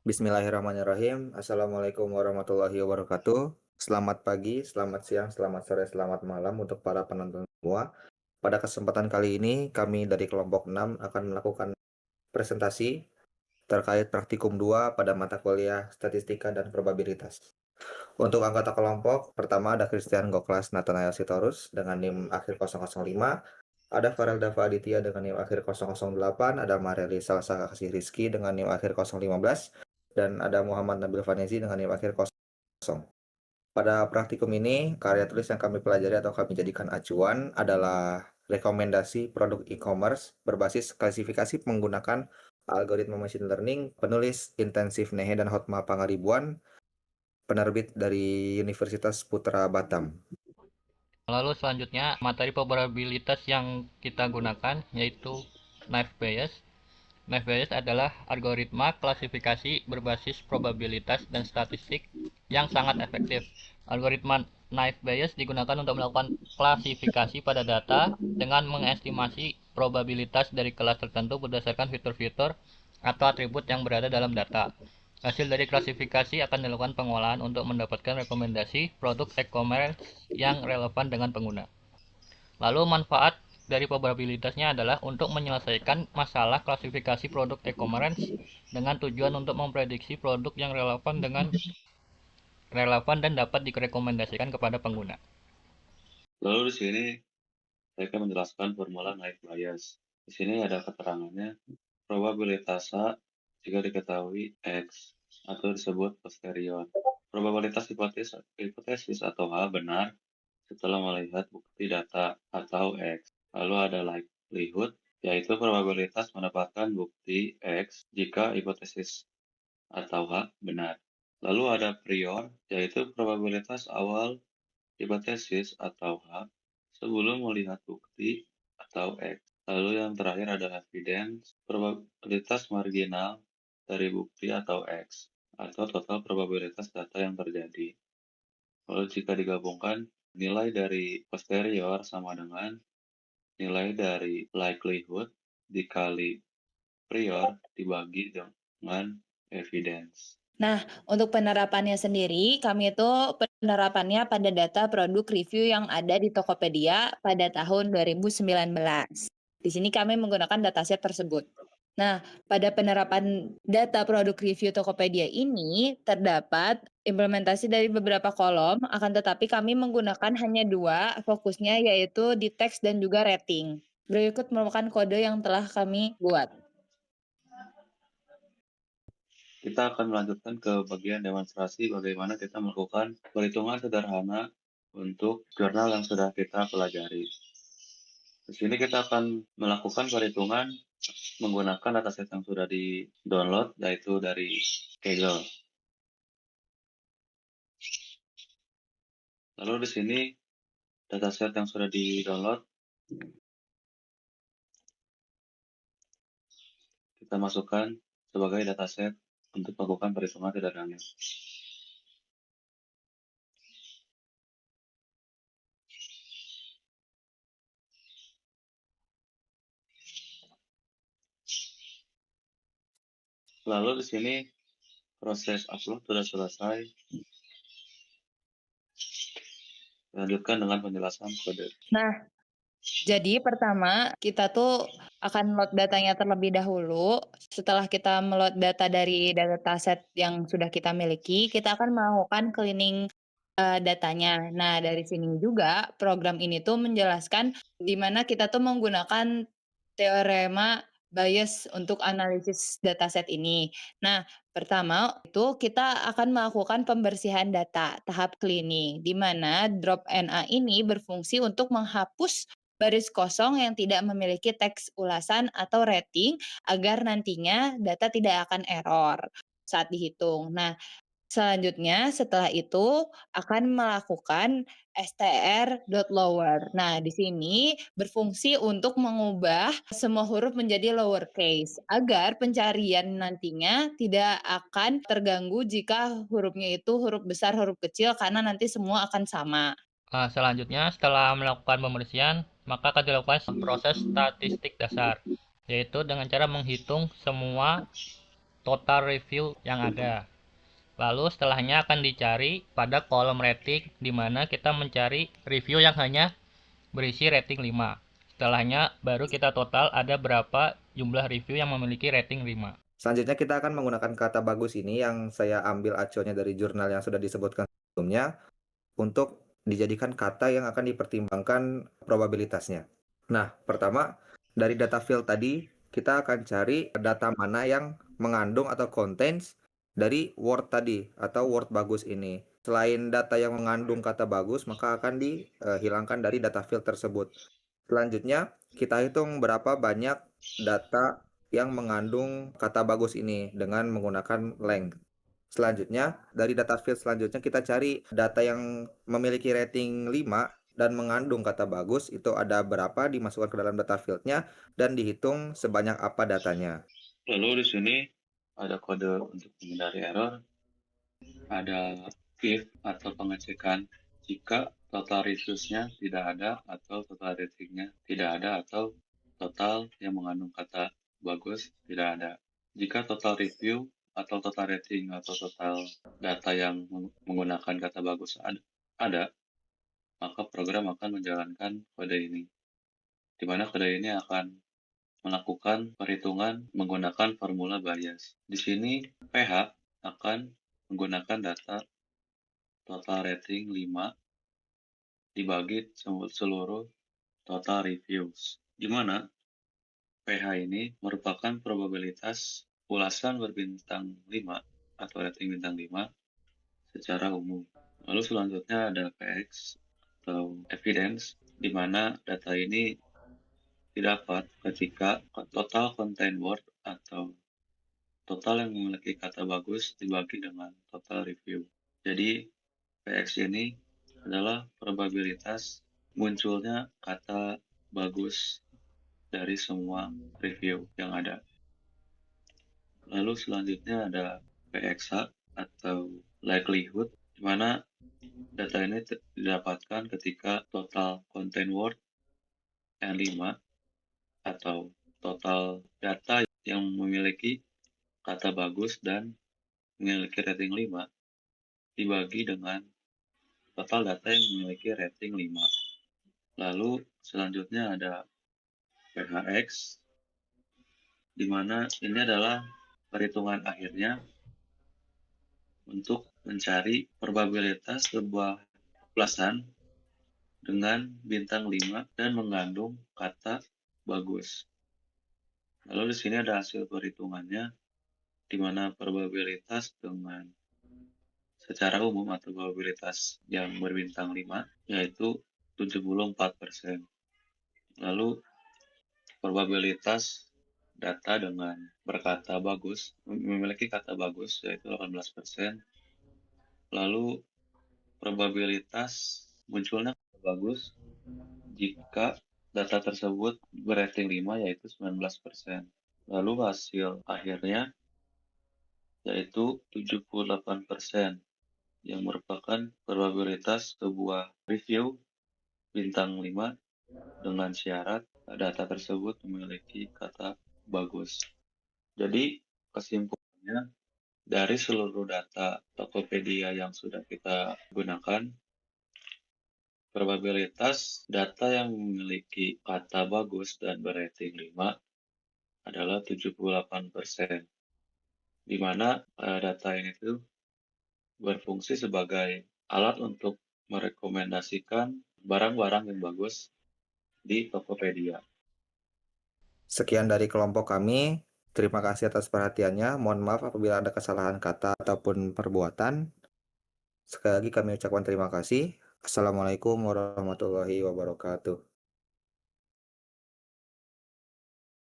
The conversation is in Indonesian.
Bismillahirrahmanirrahim. Assalamualaikum warahmatullahi wabarakatuh. Selamat pagi, selamat siang, selamat sore, selamat malam untuk para penonton semua. Pada kesempatan kali ini, kami dari kelompok 6 akan melakukan presentasi terkait praktikum 2 pada mata kuliah Statistika dan Probabilitas. Untuk anggota kelompok, pertama ada Christian Goklas Nathanael Sitorus dengan NIM akhir 005, ada Farel Dava Aditya dengan NIM akhir 008, ada Mareli Salsa Kasih Rizky dengan NIM akhir 015, dan ada Muhammad Nabil Vanezi dengan NIM akhir 0. Pada praktikum ini, karya tulis yang kami pelajari atau kami jadikan acuan adalah rekomendasi produk e-commerce berbasis klasifikasi menggunakan algoritma machine learning, penulis Intensif Nehe dan Hotma Pangaribuan, penerbit dari Universitas Putra Batam. Lalu selanjutnya materi probabilitas yang kita gunakan yaitu Naive Bayes. Naive Bayes adalah algoritma klasifikasi berbasis probabilitas dan statistik yang sangat efektif. Algoritma Naive Bayes digunakan untuk melakukan klasifikasi pada data dengan mengestimasi probabilitas dari kelas tertentu berdasarkan fitur-fitur atau atribut yang berada dalam data. Hasil dari klasifikasi akan dilakukan pengolahan untuk mendapatkan rekomendasi produk e-commerce yang relevan dengan pengguna. Lalu manfaat dari probabilitasnya adalah untuk menyelesaikan masalah klasifikasi produk e-commerce dengan tujuan untuk memprediksi produk yang relevan dan dapat direkomendasikan kepada pengguna. Lalu di sini saya akan menjelaskan formula Naive Bayes. Di sini ada keterangannya, probabilitas A jika diketahui X atau disebut posterior. Probabilitas hipotesis atau H benar setelah melihat bukti data atau X. Lalu ada likelihood, yaitu probabilitas mendapatkan bukti X jika hipotesis atau H benar. Lalu ada prior, yaitu probabilitas awal hipotesis atau H sebelum melihat bukti atau X. Lalu yang terakhir adalah evidence, probabilitas marginal dari bukti atau X, atau total probabilitas data yang terjadi. Lalu jika digabungkan, nilai dari posterior sama dengan nilai dari likelihood dikali prior dibagi dengan evidence. Nah, untuk penerapannya sendiri, kami itu penerapannya pada data produk review yang ada di Tokopedia pada tahun 2019. Di sini kami menggunakan dataset tersebut. Nah, pada penerapan data produk review Tokopedia ini terdapat implementasi dari beberapa kolom, akan tetapi kami menggunakan hanya 2, fokusnya yaitu di teks dan juga rating. Berikut merupakan kode yang telah kami buat. Kita akan melanjutkan ke bagian demonstrasi bagaimana kita melakukan perhitungan sederhana untuk jurnal yang sudah kita pelajari. Di sini kita akan melakukan perhitungan menggunakan dataset yang sudah di-download, yaitu dari Kaggle. Lalu di sini dataset yang sudah di-download, kita masukkan sebagai dataset untuk melakukan perhitungan sederhana. Lalu di sini proses upload sudah selesai. Lanjutkan dengan penjelasan kode. Nah, jadi pertama kita tuh akan load datanya terlebih dahulu. Setelah kita meload data dari dataset yang sudah kita miliki, kita akan melakukan cleaning datanya. Nah, dari sini juga program ini tuh menjelaskan di mana kita tuh menggunakan teorema Bayes untuk analisis dataset ini. Nah, pertama itu kita akan melakukan pembersihan data tahap cleaning, di mana drop NA ini berfungsi untuk menghapus baris kosong yang tidak memiliki teks ulasan atau rating agar nantinya data tidak akan error saat dihitung. Nah, selanjutnya setelah itu akan melakukan str.lower. Nah, di sini berfungsi untuk mengubah semua huruf menjadi lowercase agar pencarian nantinya tidak akan terganggu jika hurufnya itu huruf besar, huruf kecil karena nanti semua akan sama. Selanjutnya setelah melakukan pembersihan, maka akan dilakukan proses statistik dasar, yaitu dengan cara menghitung semua total review yang ada. Lalu setelahnya akan dicari pada kolom rating, di mana kita mencari review yang hanya berisi rating 5. Setelahnya baru kita total ada berapa jumlah review yang memiliki rating 5. Selanjutnya kita akan menggunakan kata bagus ini yang saya ambil acuannya dari jurnal yang sudah disebutkan sebelumnya untuk dijadikan kata yang akan dipertimbangkan probabilitasnya. Nah, pertama dari data field tadi kita akan cari data mana yang mengandung atau contains dari word tadi atau word bagus ini. Selain data yang mengandung kata bagus, maka akan dihilangkan dari data field tersebut. Selanjutnya, kita hitung berapa banyak data yang mengandung kata bagus ini dengan menggunakan length. Selanjutnya, dari data field selanjutnya kita cari data yang memiliki rating 5 dan mengandung kata bagus, itu ada berapa dimasukkan ke dalam data fieldnya dan dihitung sebanyak apa datanya. Lalu di sini ada kode untuk menghindari error, ada if atau pengecekan jika total reviews-nya tidak ada atau total rating-nya tidak ada atau total yang mengandung kata bagus tidak ada. Jika total review atau total rating atau total data yang menggunakan kata bagus ada, maka program akan menjalankan kode ini, di mana kode ini akan melakukan perhitungan menggunakan formula bias. Di sini PH akan menggunakan data total rating 5 dibagi seluruh total reviews, di mana PH ini merupakan probabilitas ulasan berbintang 5 atau rating bintang 5 secara umum. Lalu selanjutnya ada PX atau evidence, di mana data ini didapat ketika total content word atau total yang memiliki kata bagus dibagi dengan total review. Jadi PX ini adalah probabilitas munculnya kata bagus dari semua review yang ada. Lalu selanjutnya ada PXH atau likelihood, di mana data ini didapatkan ketika total content word N5 atau total data yang memiliki kata bagus dan memiliki rating 5 dibagi dengan total data yang memiliki rating 5. Lalu selanjutnya ada PHX, di mana ini adalah perhitungan akhirnya untuk mencari probabilitas sebuah ulasan dengan bintang 5 dan mengandung kata bagus. Lalu di sini ada hasil perhitungannya, di mana probabilitas dengan secara umum atau probabilitas yang berbintang 5 yaitu 74%. Lalu probabilitas data dengan berkata bagus, memiliki kata bagus yaitu 18%. Lalu probabilitas munculnya kata bagus jika data tersebut berating 5 yaitu 19%. Lalu hasil akhirnya yaitu 78%, yang merupakan probabilitas sebuah review bintang 5 dengan syarat data tersebut memiliki kata bagus. Jadi kesimpulannya, dari seluruh data Tokopedia yang sudah kita gunakan, probabilitas data yang memiliki kata bagus dan berating 5 adalah 78%, di mana data ini tuh berfungsi sebagai alat untuk merekomendasikan barang-barang yang bagus di Tokopedia. Sekian dari kelompok kami. Terima kasih atas perhatiannya. Mohon maaf apabila ada kesalahan kata ataupun perbuatan. Sekali lagi kami ucapkan terima kasih. Assalamualaikum warahmatullahi wabarakatuh.